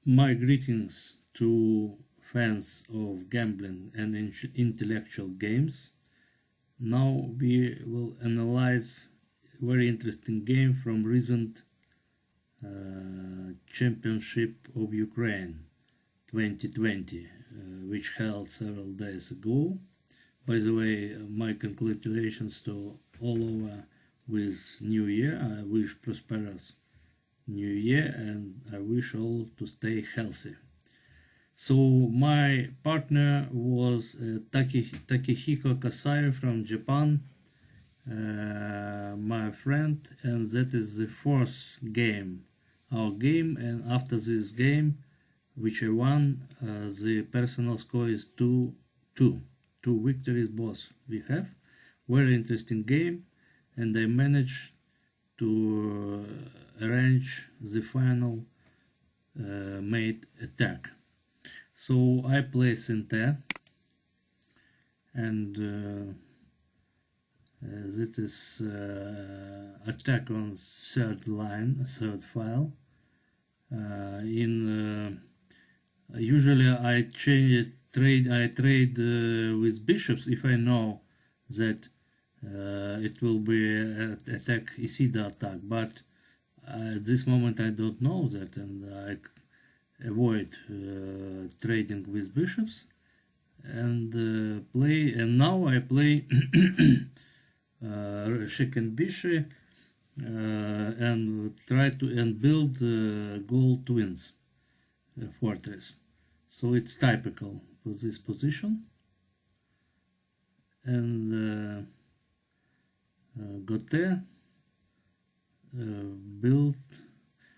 My greetings to fans of gambling and intellectual games. Now we will analyze a very interesting game from recent championship of Ukraine 2020, which held several days ago. By the way, my congratulations to all over with New Year. I wish prosperous New Year and I wish all to stay healthy. So my partner was Takehiko Kasai from Japan, my friend, and that is the fourth game, our game. And after this game, which I won, the personal score is 2-2. Two victories both we have. Very interesting game, and I managed to arrange the final mate attack. So I play center, and that is attack on third line, third file. Usually I trade with bishops if I know that it will be attack Isida attack, but at this moment I don't know that, and I avoid trading with bishops and play. And now I play second bishop and try to build gold twins fortress. So it's typical for this position. And got there, built.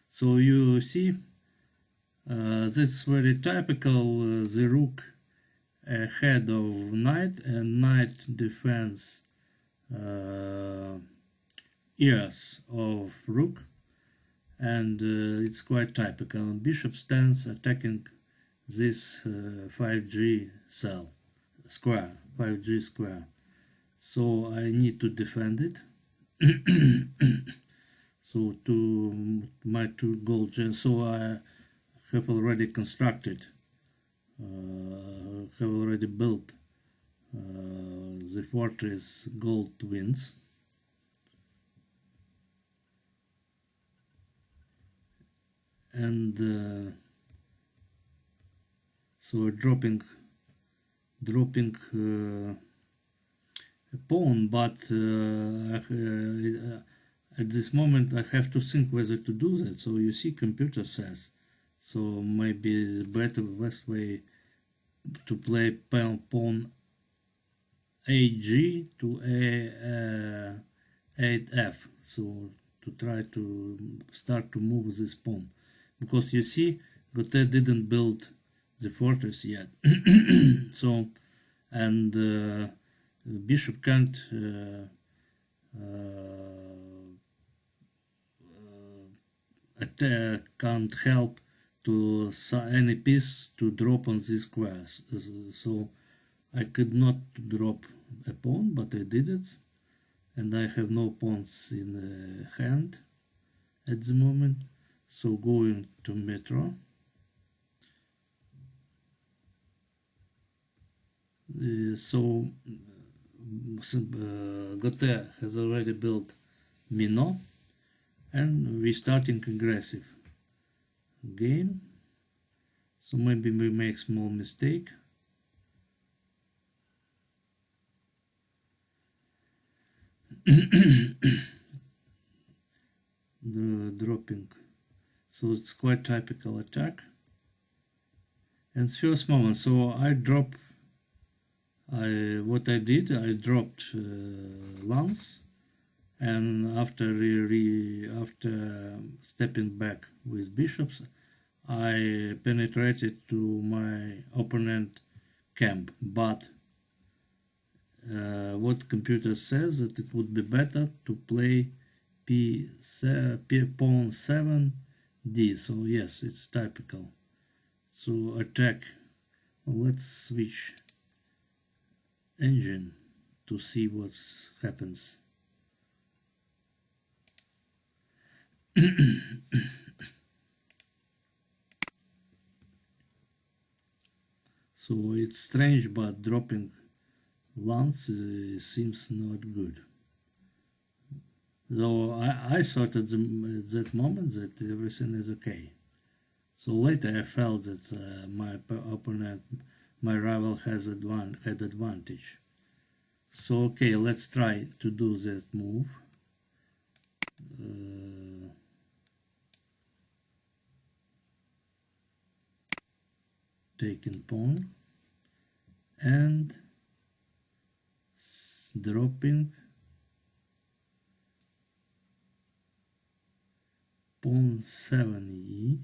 So you see, that's very typical. The rook ahead of knight, and knight defends ears of rook, and it's quite typical. And bishop stands attacking this 5G cell square, 5G square. So I need to defend it. So to my two gold gems. So I have already constructed, have already built the fortress gold twins. And so dropping a pawn, but at this moment I have to think whether to do that. So you see, computer says, so maybe the best way to play pawn AG to A8F, so to try to start to move this pawn, because you see Goethe didn't build the fortress yet. So, and bishop can't can't help to any piece to drop on these squares. So I could not drop a pawn, but I did it, and I have no pawns in hand at the moment. So going to metro. So Goethe has already built Minot, and we're starting aggressive game. So maybe we make small mistake. The dropping. So it's quite typical attack. And first moment, so I drop. What I did, I dropped lance, and after stepping back with bishops, I penetrated to my opponent camp. But what computer says that it would be better to play pawn 7d. So yes, it's typical. So attack. Well, let's switch engine to see what happens. So it's strange, but dropping lance seems not good. Though I thought at that moment that everything is okay. So later I felt that my opponent, my rival, had advantage. So okay, let's try to do this move. Taking pawn and dropping pawn 7e.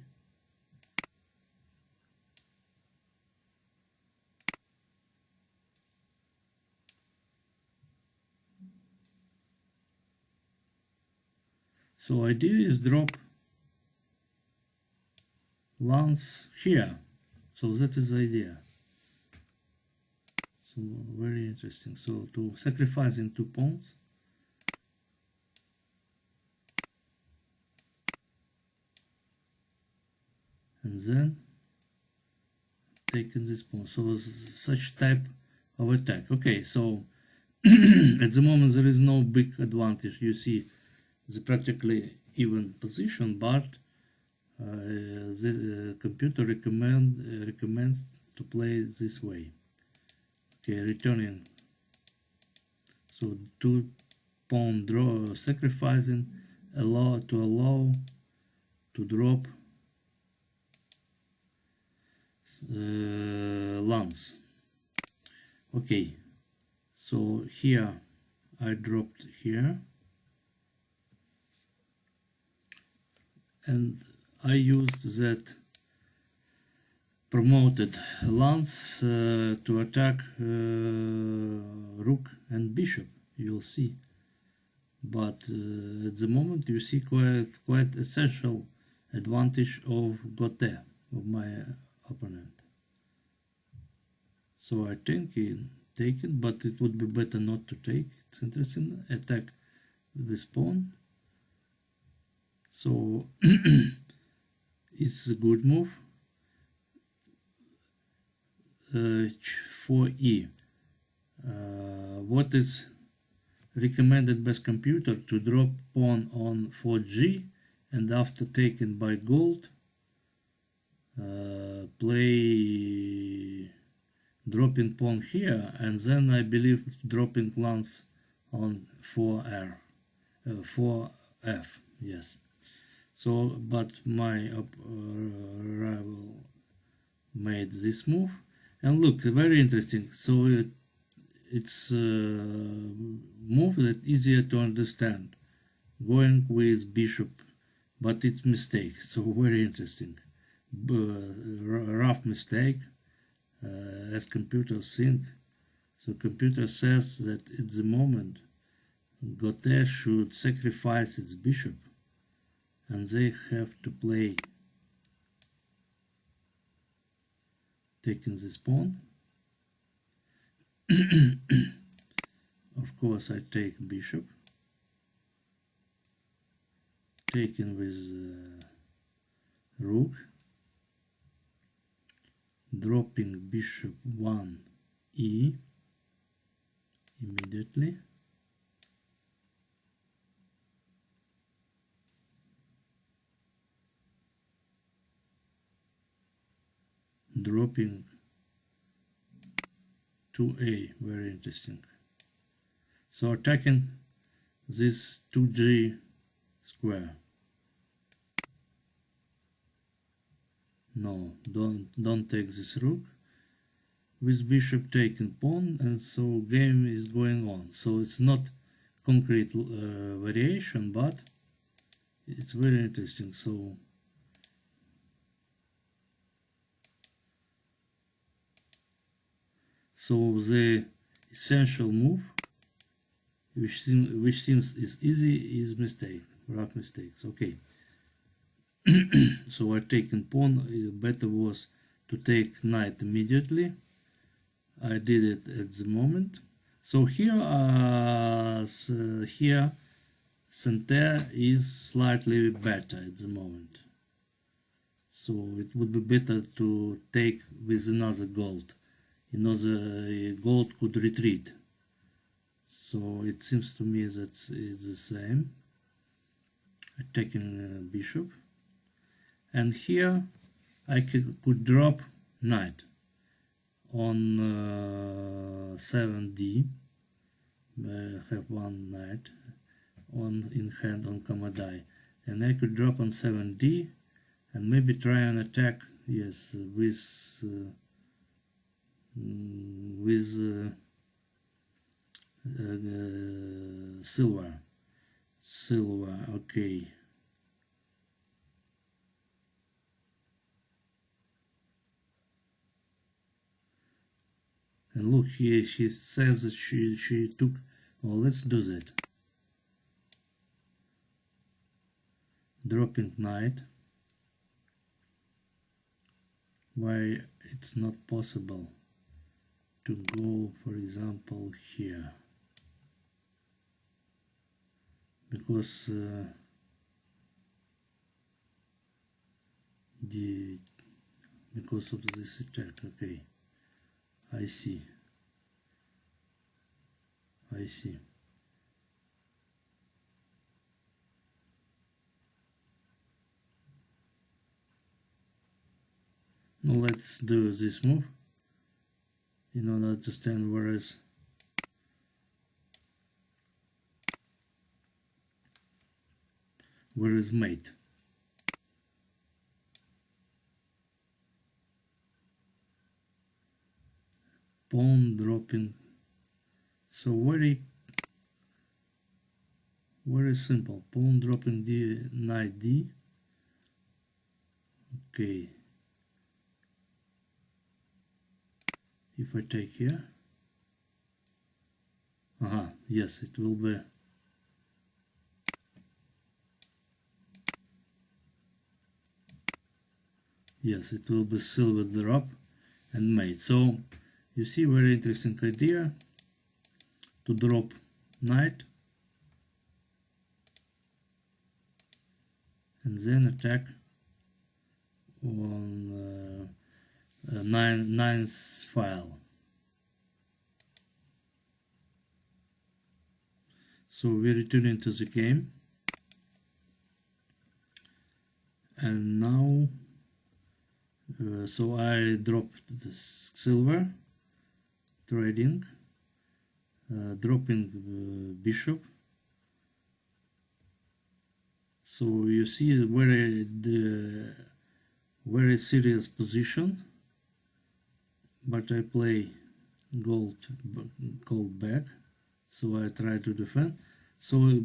So idea is drop lance here. So that is the idea. So very interesting. So to sacrificing 2 pawns. And then taking this pawn. So such type of attack. Okay, so at the moment there is no big advantage. You see the practically even position, but the computer recommends to play this way. Okay, returning. So 2 pawn draw sacrificing, allow to drop lance. Okay, so here I dropped here, and I used that promoted lance to attack rook and bishop. You'll see, but at the moment you see quite essential advantage of Gote, of my opponent. So I think take it, but it would be better not to take. It's interesting. Attack with pawn. So it's a good move. 4e. What is recommended by computer? To drop pawn on 4g, and after taken by gold, play dropping pawn here, and then I believe dropping lance on 4f. Yes. So, but my rival made this move, and look, very interesting. So it's a move that easier to understand, going with bishop, but it's mistake. So very interesting, rough mistake, as computers think. So computer says that at the moment Gote should sacrifice its bishop, and they have to play taking this pawn. Of course I take bishop, taking with rook, dropping bishop 1e immediately, dropping 2a, very interesting. So attacking this 2g square. No, don't take this rook. With bishop taking pawn, and so game is going on. So it's not concrete variation, but it's very interesting. So the essential move, which seems is easy, is mistake, rough mistakes. Okay. So I taken pawn. Better was to take knight immediately. I did it at the moment. So here, center is slightly better at the moment. So it would be better to take with another gold the gold could retreat. So it seems to me that it's the same. Attacking bishop, and here I could drop knight on 7d. Have one knight in hand on Kamadai, and I could drop on 7d and maybe try an attack, yes, with silver. Okay. And look here, she says that she took. Well, let's do that. Dropping knight. Why it's not possible to go, for example, here? Because because of this attack. Okay, I see. Now let's do this move in order to understand where is mate. Pawn dropping. So very simple. Pawn dropping d, knight d. Okay. If I take here, yes, it will be. Yes, it will be silver drop and mate. So you see, very interesting idea to drop knight and then attack on ninth file. So we return into the game, and now so I dropped the silver, trading, dropping bishop. So you see very serious position, but I play gold back, so I try to defend. So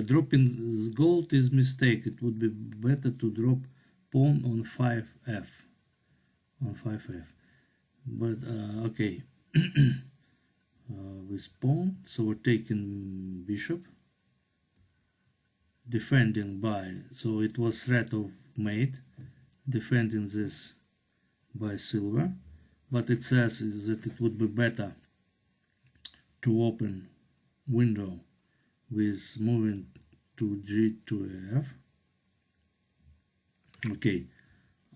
dropping gold is mistake. It would be better to drop pawn on 5f, but okay. With pawn, so we're taking bishop, defending by, so it was threat of mate, defending this by silver, but it says that it would be better to open window with moving to g to f. Okay,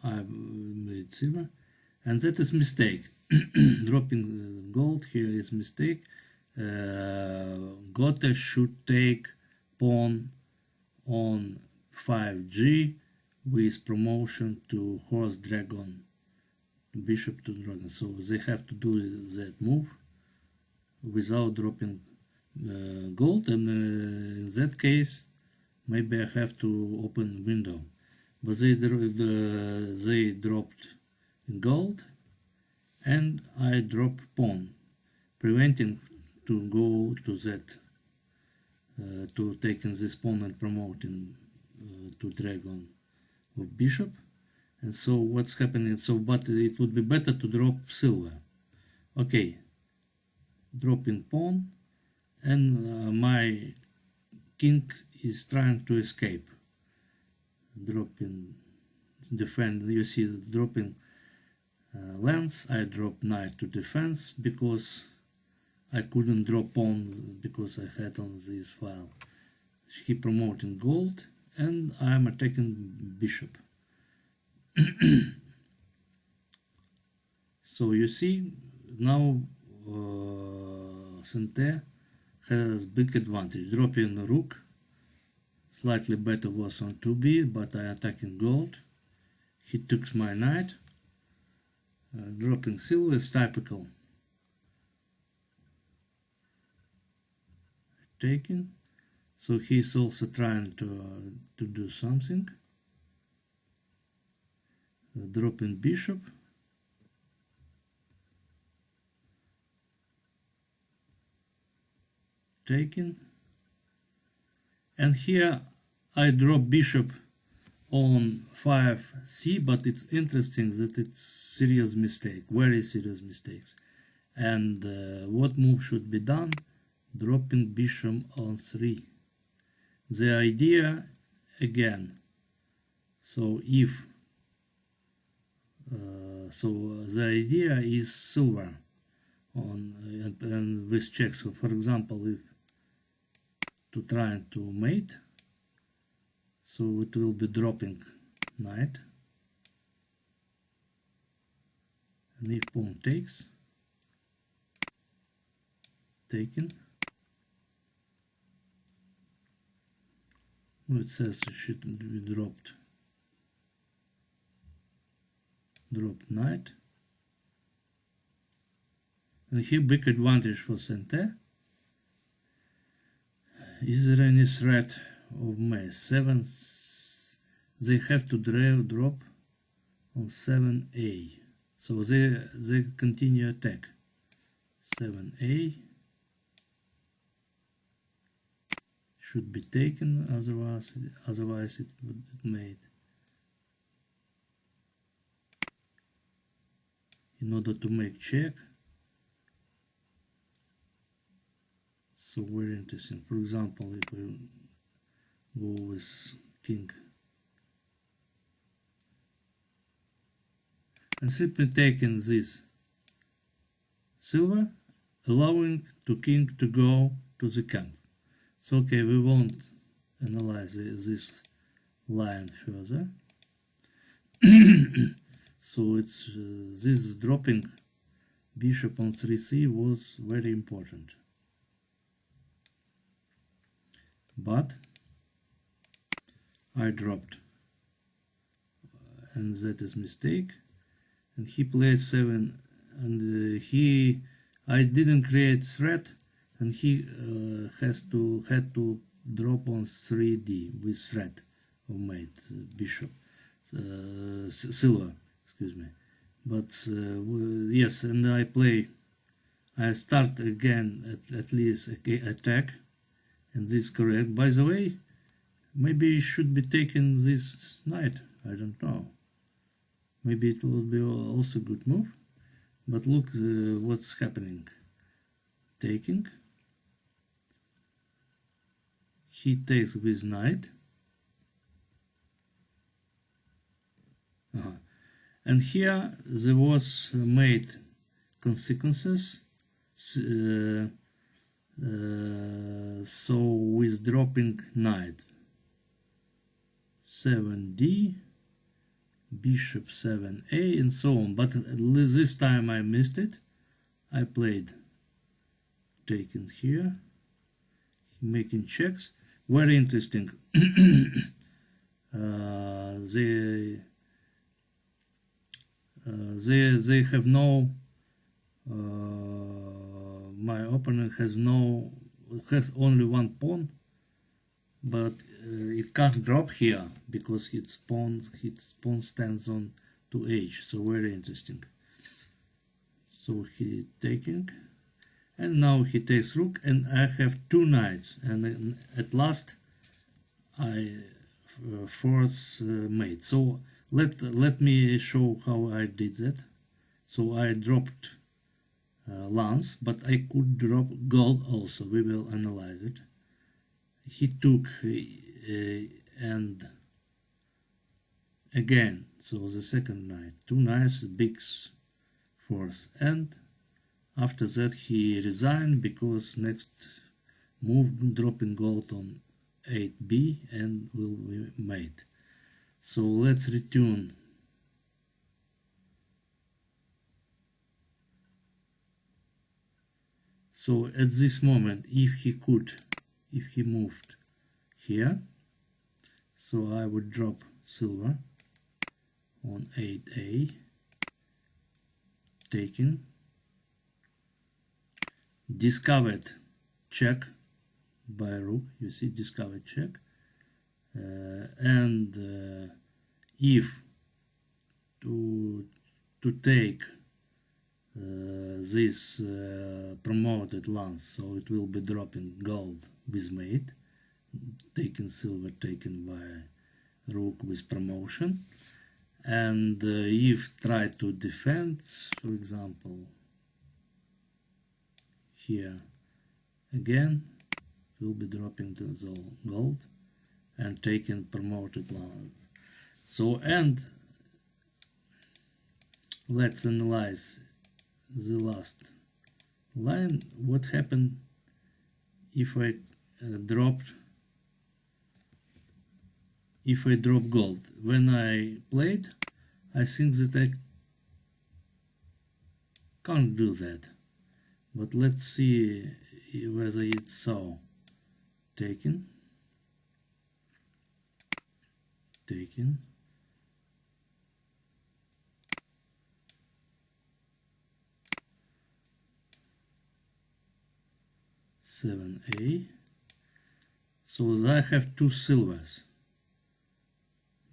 I made silver, and that is mistake. Dropping gold here is mistake. Gote should take pawn on 5g with promotion to horse dragon, bishop to dragon. So they have to do that move without dropping gold, and in that case maybe I have to open window, but they dropped gold and I drop pawn, preventing to go to that, to taking this pawn and promoting to dragon of bishop. And so what's happening? So, but it would be better to drop silver. Okay, dropping pawn, and my king is trying to escape. Dropping defend. You see, dropping lance. I drop knight to defense because I couldn't drop pawns because I had on this file. He promoting gold, and I'm attacking bishop. So you see, now Sente has big advantage. Dropping rook, slightly better was on 2b, but I attacking gold. He took my knight. Dropping silver is typical. Taking. So he's also trying to do something. Dropping bishop. Taking. And here I drop bishop on 5c, but it's interesting that it's serious mistake, very serious mistakes. And what move should be done? Dropping bishop on 3. The idea again, so if the idea is silver on and with checks. So for example, if to try to mate, so it will be dropping knight, and if pawn takes, taken. No, it says it should be dropped. Drop knight. And here big advantage for Sente. Is there any threat of mate? 7. They have to drop on 7a. So they continue attack. 7a should be taken, otherwise it would be made. In order to make check. So very interesting. For example, if we go with king and simply taking this silver, allowing to king to go to the camp. So okay, we won't analyze this line further. So it's this dropping bishop on 3c was very important. But I dropped, and that is mistake. And he plays 7, and I didn't create threat, and he had to drop on 3d with threat of mate bishop silver, excuse me. But yes, and I start again at least attack. And this is correct. By the way, maybe it should be taken this knight. I don't know. Maybe it will be also a good move. But look what's happening. Taking. He takes with knight. And here there was made consequences. So with dropping knight 7d, bishop 7a, and so on. But this time I missed it. I played taken here, making checks. Very interesting. They have no. My opponent has only one pawn, but it can't drop here because its pawn stands on 2h. So very interesting. So he taking, and now he takes rook, and I have 2 knights, and at last I force mate. So let me show how I did that. So I dropped lance, but I could drop gold also. We will analyze it. He took and again, so the second knight, 2 knights, big force, and after that he resigned because next move dropping gold on 8b and will be made. So let's return So at this moment, if he moved here, so I would drop silver on 8a, taking, discovered check by rook, you see, discovered check, and if to take this promoted lance, so it will be dropping gold with mate, taking silver taken by rook with promotion, and if try to defend, for example, here again, it will be dropping the gold and taking promoted lance. So, and let's analyze the last line. What happened if I drop gold? When I played, I think that I can't do that, but let's see whether it's so. Taken, 7a. So I have two silvers.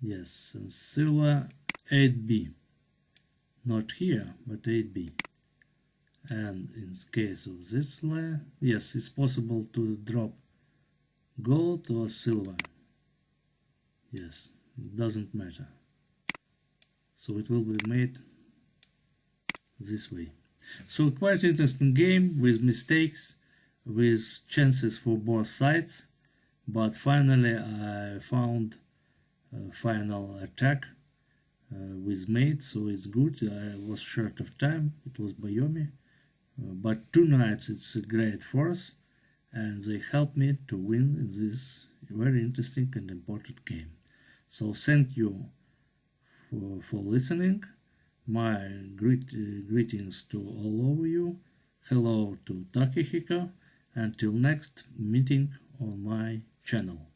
Yes, and silver 8b. Not here, but 8b. And in case of this layer, yes, it's possible to drop gold or silver. Yes, it doesn't matter. So it will be made this way. So quite interesting game with mistakes, with chances for both sides, but finally I found a final attack with mate, so it's good. I was short of time, it was Bayomi, but 2 knights, it's a great force, and they helped me to win this very interesting and important game. So thank you for listening. My greetings to all of you. Hello to Takehiko. Until next meeting on my channel.